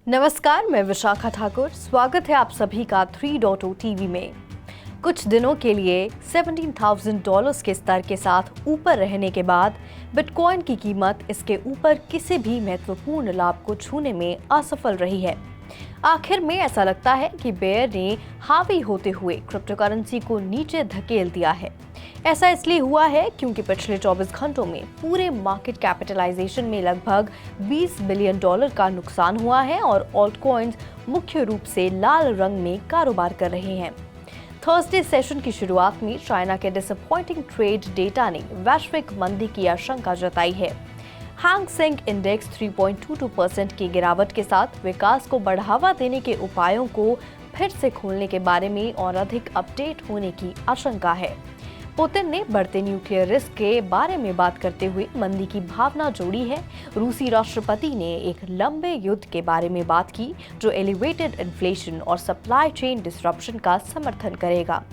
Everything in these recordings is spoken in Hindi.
नमस्कार, मैं विशाखा ठाकुर। स्वागत है आप सभी का 3.0 टीवी में। कुछ दिनों के लिए $17,000 के स्तर के साथ ऊपर रहने के बाद बिटकॉइन की कीमत इसके ऊपर किसी भी महत्वपूर्ण लाभ को छूने में असफल रही है। आखिर में ऐसा लगता है कि बेयर ने हावी होते हुए क्रिप्टोकरेंसी को नीचे धकेल दिया है। ऐसा इसलिए हुआ है क्योंकि पिछले 24 घंटों में पूरे मार्केट कैपिटलाइजेशन में लगभग $20 बिलियन का नुकसान हुआ है और ऑल्ट कॉइन्स मुख्य रूप से लाल रंग में कारोबार कर रहे हैं। थर्सडे सेशन की शुरुआत में चाइना के डिसअपॉइंटिंग ट्रेड डेटा ने वैश्विक मंदी की आशंका जताई है। हैंग सेंग इंडेक्स 3.22% की गिरावट के साथ विकास को बढ़ावा देने के उपायों को फिर से खोलने के बारे में और अधिक अपडेट होने की आशंका है। पुतिन ने बढ़ते न्यूक्लियर रिस्क के बारे में बात करते हुए मंदी की भावना जोड़ी है। रूसी राष्ट्रपति ने एक लंबे युद्ध के बारे में बात की जो एलिवेटेड इन्फ्लेशन और सप्लाई चेन डिसरप्शन का समर्थन करेगा।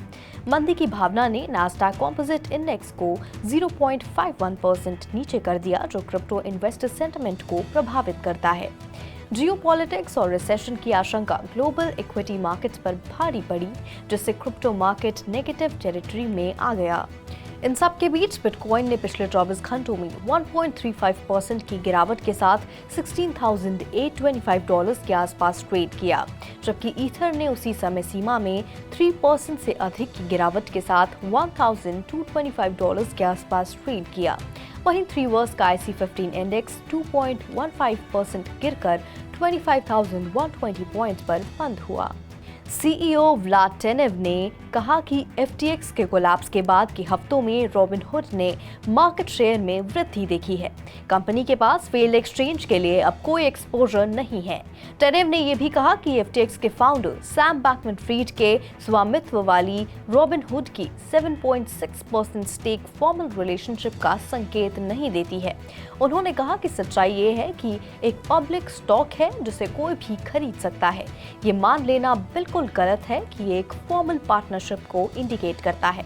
मंदी की भावना ने नास्डैक कंपोजिट इंडेक्स को 0.51% नीचे कर दिया, जो क्रिप्टो इन्वेस्टर सेंटिमेंट को प्रभावित करता है। जियोपॉलिटिक्स और रिसेशन की आशंका ग्लोबल इक्विटी मार्केट्स पर भारी पड़ी, जिससे क्रिप्टो मार्केट नेगेटिव टेरिटरी में आ गया। इन सब के बीच बिटकॉइन ने पिछले 24 घंटों में 1.35% की गिरावट के साथ $16,825 के आसपास ट्रेड किया, जबकि ईथर ने उसी समय सीमा में 3% से अधिक की गिरावट के साथ $1,225 के आसपास ट्रेड किया। वहीं 3 वर्ष का IC15 इंडेक्स 2.15% गिरकर 25,120 पॉइंट पर बंद हुआ। CEO व्लाड टेनेव ने कहा कि FTX के कोलैप्स के बाद के हफ्तों में रॉबिनहुड ने मार्केट शेयर में वृद्धि देखी है। कंपनी के पास फेल्ड एक्सचेंज के लिए अब कोई एक्सपोजर नहीं है। टेनेव ने यह भी कहा कि FTX के फाउंडर सैम बैंकमैन-फ्रीड के स्वामित्व वाली रॉबिनहुड की 7.6% स्टेक फॉर्मल रिलेशनशिप का संकेत नहीं देती है। उन्होंने कहा कि सच्चाई ये है कि एक पब्लिक स्टॉक है जिसे कोई भी खरीद सकता है। ये मान लेना बिल्कुल गलत है कि ये एक फॉर्मल पार्टनरशिप को इंडिकेट करता है।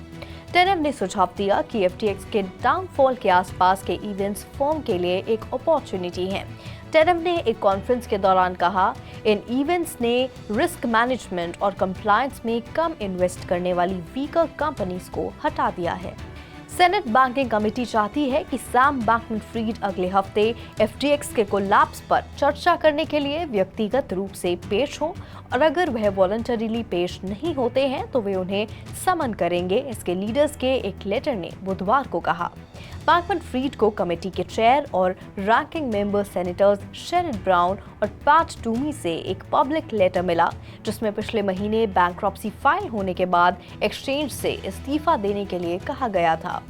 टेनेव ने सुझाव दिया कि FTX के डाउनफॉल के आसपास के इवेंट्स फर्म के लिए एक अपॉर्चुनिटी हैं। टेनेव ने एक कॉन्फ्रेंस के दौरान कहा, इन इवेंट्स ने रिस्क मैनेजमेंट और कंप्लायंस में कम इन्वेस्ट करने वाली वीकर कंपनीज को हटा दिया है। सेनेट बैंकिंग कमेटी चाहती है कि सैम बैंकमैन-फ्रीड अगले हफ्ते FTX के कोलैप्स पर चर्चा करने के लिए व्यक्तिगत रूप से पेश हो और अगर वह वॉलंटरीली पेश नहीं होते हैं तो वे उन्हें समन करेंगे, इसके लीडर्स के एक लेटर ने बुधवार को कहा। बैंकमैन-फ्रीड को कमेटी के चेयर और ranking member senators Sherrod Brown और पैट टूमी से एक पब्लिक लेटर मिला, जिसमें पिछले महीने बैंक्रप्सी फाइल होने के बाद एक्सचेंज से इस्तीफा देने के लिए कहा गया था।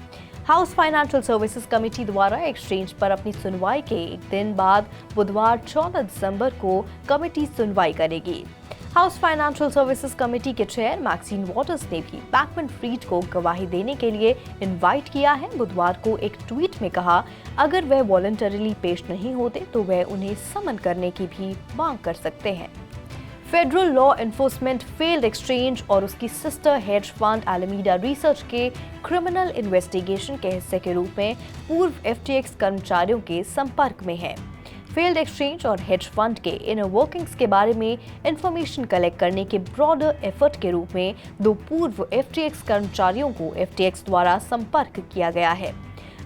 हाउस फाइनेंशियल सर्विसेज कमेटी द्वारा एक्सचेंज पर अपनी सुनवाई के एक दिन बाद बुधवार 14 दिसंबर को कमेटी सुनवाई करेगी। हाउस फाइनेंशियल सर्विसेज कमेटी के चेयर मैक्सिन वॉटर्स ने भी बैंकमैन-फ्रीड को गवाही देने के लिए इनवाइट किया है। बुधवार को एक ट्वीट में कहा, अगर वह वॉलंटरीली पेश नहीं होते तो वह उन्हें समन करने की भी मांग कर सकते हैं। Federal law enforcement failed exchange और उसकी सिस्टर हेज फंड एलामीडा रिसर्च के क्रिमिनल इन्वेस्टिगेशन के हिस्से के रूप में पूर्व FTX कर्मचारियों के संपर्क में है। फेल्ड एक्सचेंज और हेज फंड के इनर वर्किंग्स के बारे में इंफॉर्मेशन कलेक्ट करने के ब्रॉडर एफर्ट के रूप में 2 पूर्व FTX कर्मचारियों को FTX द्वारा संपर्क किया गया है।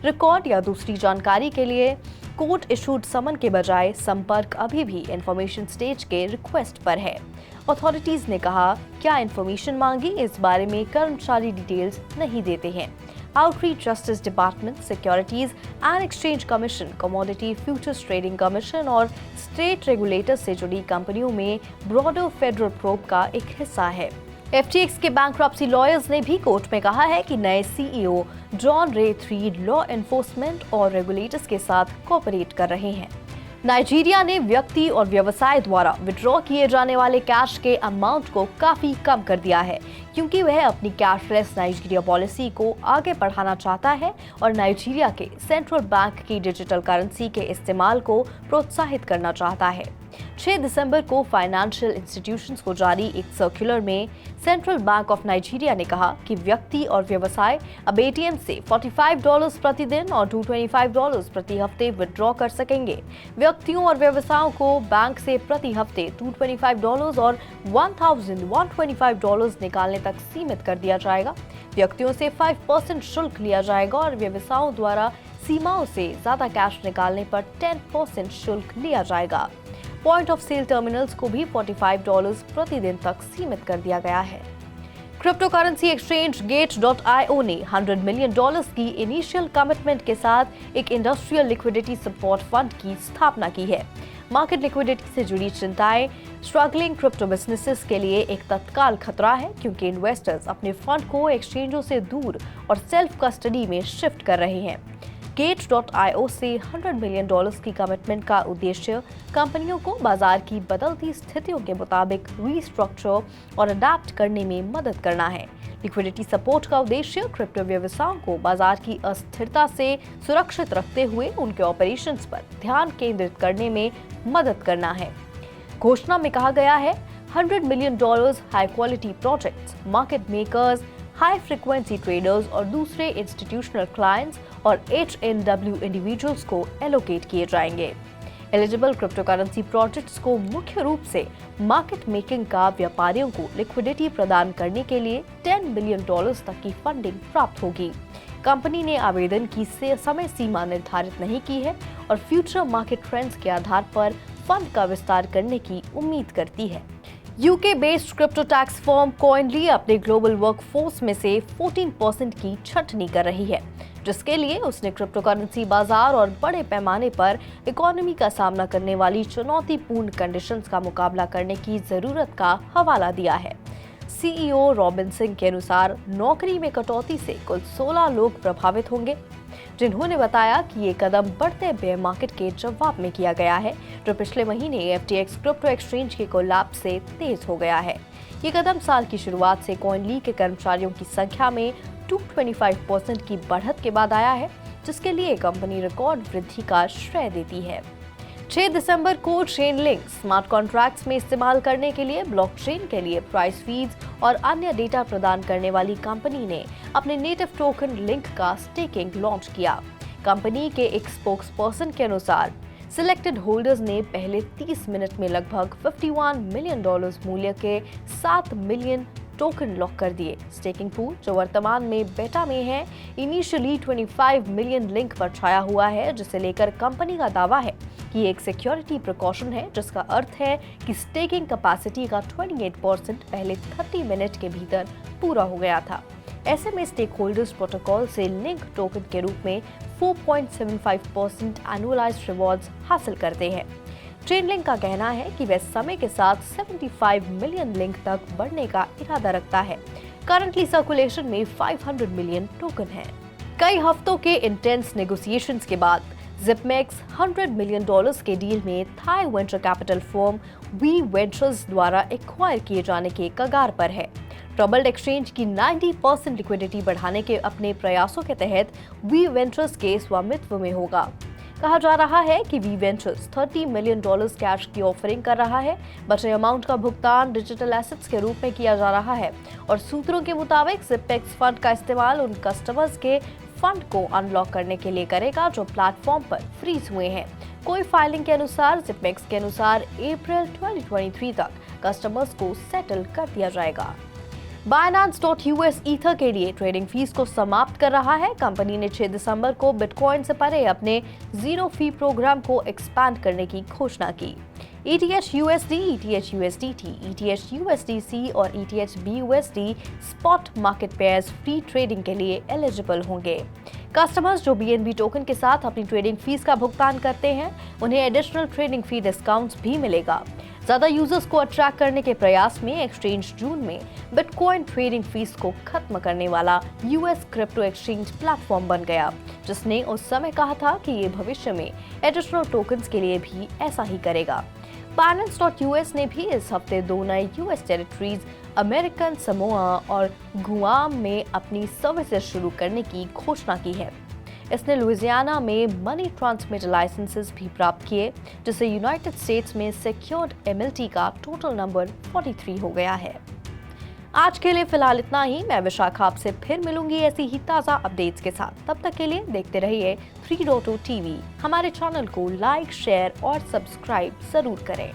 रिकॉर्ड या दूसरी जानकारी के लिए कोर्ट इशूड समन के बजाय संपर्क अभी भी इंफॉर्मेशन स्टेज के रिक्वेस्ट पर है। अथॉरिटीज ने कहा, क्या इंफॉर्मेशन मांगी, इस बारे में कर्मचारी डिटेल्स नहीं देते हैं। Outreach justice department, securities and exchange commission, commodity futures trading commission और स्टेट रेगुलेटर से जुड़ी कंपनियों में ब्रॉडर फेडरल प्रोब का एक हिस्सा है। FTX के बैंक्रप्सी लॉयर्स ने भी कोर्ट में कहा है कि नए CEO जॉन रे थ्रीड लॉ एनफोर्समेंट और रेगुलेटर्स के साथ कोऑपरेट कर रहे हैं। नाइजीरिया ने व्यक्ति और व्यवसाय द्वारा विड्रॉ किए जाने वाले कैश के अमाउंट को काफी कम कर दिया है। क्योंकि वह अपनी कैशलेस नाइजीरिया पॉलिसी को आगे बढ़ाना चाहता है और नाइजीरिया के सेंट्रल बैंक की डिजिटल करेंसी के इस्तेमाल को प्रोत्साहित करना चाहता है। 6 दिसंबर को फाइनेंशियल इंस्टीट्यूशंस को जारी एक सर्कुलर में सेंट्रल बैंक ऑफ नाइजीरिया ने कहा कि व्यक्ति और व्यवसाय अब एटीएम से $45 प्रतिदिन और $225 प्रति हफ्ते विड्रॉ कर सकेंगे। व्यक्तियों और व्यवसायों को बैंक से प्रति हफ्ते $225 और $1,125 निकालने तक सीमित कर दिया जाएगा। व्यक्तियों से 5% शुल्क लिया जाएगा और व्यवसायों द्वारा सीमाओं से ज्यादा कैश निकालने पर 10% शुल्क लिया जाएगा। पॉइंट ऑफ सेल टर्मिनल्स को भी $45 प्रतिदिन तक सीमित कर दिया गया है। क्रिप्टो करेंसी एक्सचेंज Gate.io ने $100 मिलियन की इनिशियल कमिटमेंट के साथ एक इंडस्ट्रियल लिक्विडिटी सपोर्ट फंड की स्थापना की है। मार्केट लिक्विडिटी से जुड़ी चिंताएं स्ट्रगलिंग क्रिप्टो बिजनेसेस के लिए एक तत्काल खतरा है, क्योंकि इन्वेस्टर्स अपने फंड को एक्सचेंजों से दूर और सेल्फ कस्टडी में शिफ्ट कर रहे हैं। Gate.io से $100 मिलियन की कमिटमेंट का उद्देश्य कंपनियों को बाजार की बदलती स्थितियों के मुताबिक रीस्ट्रक्चर और अडैप्ट करने में मदद करना है। लिक्विडिटी सपोर्ट का उद्देश्य क्रिप्टो व्यवसायों को बाजार की अस्थिरता से सुरक्षित रखते हुए उनके ऑपरेशंस पर ध्यान केंद्रित करने में मदद करना है। घोषणा में कहा गया है, $100 million high quality projects, market makers, high frequency traders और दूसरे इंस्टीट्यूशनल क्लाइंट्स और HNW इंडिविजुअल्स को एलोकेट किए जाएंगे। एलिजिबल क्रिप्टो करेंसी प्रोजेक्ट्स को मुख्य रूप से मार्केट मेकिंग का व्यापारियों को लिक्विडिटी प्रदान करने के लिए $10 मिलियन तक की फंडिंग प्राप्त होगी। कंपनी ने आवेदन की समय सीमा निर्धारित नहीं की है और फ्यूचर मार्केट ट्रेंड्स के आधार पर फंड का विस्तार करने की उम्मीद करती है। UK based crypto tax firm Koinly अपने ग्लोबल वर्कफोर्स में से 14% की छंटनी कर रही है, जिसके लिए उसने क्रिप्टो करेंसी बाजार और बड़े पैमाने पर इकोनॉमी का सामना करने वाली चुनौतीपूर्ण कंडीशंस का मुकाबला करने की जरूरत का हवाला दिया है। सीईओ रॉबिन सिंह के अनुसार नौकरी में कटौती से कुल 16 लोग प्रभावित होंगे, जिन्होंने बताया कि ये कदम बढ़ते बेयर मार्केट के जवाब में किया गया है, जो पिछले महीने FTX क्रिप्टो एक्सचेंज के कोलैप्स से तेज हो गया है। ये कदम साल की शुरुआत से कॉइनली के कर्मचारियों की संख्या में 225% की बढ़त के बाद आया है, जिसके लिए कंपनी रिकॉर्ड वृद्धि का श्रेय देती है। 6 दिसंबर को चेनलिंक स्मार्ट कॉन्ट्रैक्ट्स में इस्तेमाल करने के लिए ब्लॉकचेन के लिए प्राइस फीड्स और अन्य डेटा प्रदान करने वाली कंपनी ने अपने नेटिव टोकन लिंक का स्टेकिंग लॉन्च किया। कंपनी के एक स्पोक्सपर्सन के अनुसार सिलेक्टेड होल्डर्स ने पहले 30 मिनट में लगभग $51 मिलियन मूल्य के 7 मिलियन टोकन लॉक कर दिए। स्टेकिंग पूल, जो वर्तमान में बेटा में है, इनिशियली 25 मिलियन लिंक पर छाया हुआ है, जिसे लेकर कंपनी का दावा है कि एक सिक्योरिटी प्रिकॉशन है, जिसका अर्थ है कि स्टेकिंग कैपेसिटी का 28% पहले 30 मिनट के भीतर पूरा हो गया था। ऐसे में स्टेक होल्डर्स प्रोटोकॉल से लिंक टोकन के रूप में 4.75% एनुअलाइज्ड रिवॉर्ड्स हासिल करते हैं। चेनलिंक का कहना है कि वह समय के साथ 75 मिलियन लिंक तक बढ़ने का इरादा रखता है। करंटली सर्कुलेशन में 500 मिलियन टोकन है। कई हफ्तों के इंटेंस नेगोशिएशंस के बाद ZipMax $100 मिलियन के डील में Thai venture capital firm V Ventures द्वारा एक्वायर किए जाने के कगार पर है। ट्रबल्ड एक्सचेंज की 90% लिक्विडिटी बढ़ाने के अपने प्रयासों के तहत वी वेंचर्स के स्वामित्व में होगा। कहा जा रहा है कि वी वेंचर्स $30 मिलियन कैश की ऑफरिंग कर रहा है। बचे अमाउंट का भुगतान डिजिटल एसेट्स के रूप में किया जा रहा है और सूत्रों के मुताबिक ZipMax फंड का इस्तेमाल उन कस्टमर्स के फंड को अनलॉक करने के लिए करेगा जो प्लेटफॉर्म पर फ्रीज हुए हैं। कोई फाइलिंग के अनुसार ZipMax के अनुसार अप्रैल 2023 तक कस्टमर्स को सेटल कर दिया जाएगा। Binance.US ईथर के लिए ट्रेडिंग फीस को समाप्त कर रहा है। कंपनी ने 6 दिसंबर को बिटकॉइन से परे अपने जीरो फी प्रोग्राम को एक्सपैंड करने की घोषणा की। ETH/USD, ETH/USDT, ETH/USDC और ETH/BUSD spot market pairs free trading के लिए एलिजिबल होंगे। कस्टमर्स जो BNB टोकन के साथ अपनी ट्रेडिंग फीस का भुगतान करते हैं, उन्हें एडिशनल ट्रेडिंग फी डिस्काउंट्स भी मिलेगा। ज्यादा यूजर्स को अट्रैक्ट करने के प्रयास में एक्सचेंज जून में बिटकॉइन ट्रेडिंग फीस को खत्म करने वाला US क्रिप्टो एक्सचेंज प्लेटफॉर्म बन गया, जिसने उस समय कहा था कि ये भविष्य में एडिशनल टोकन्स के लिए भी ऐसा ही करेगा। Binance.US ने भी इस हफ्ते 2 नए US टेरिटरीज अमेरिकन समोआ और गुआम में अपनी सर्विसेज शुरू करने की घोषणा की है। इसने लुइसियाना में मनी ट्रांसमिटर लाइसेंसेस भी प्राप्त किए, जिससे यूनाइटेड स्टेट्स में सिक्योर्ड एमएलटी का टोटल नंबर 43 हो गया है। आज के लिए फिलहाल इतना ही। मैं विशाखा आपसे फिर मिलूंगी ऐसी ही ताज़ा अपडेट्स के साथ। तब तक के लिए देखते रहिए 3.0 टीवी। हमारे चैनल को लाइक, शेयर और सब्सक्राइब जरूर करें।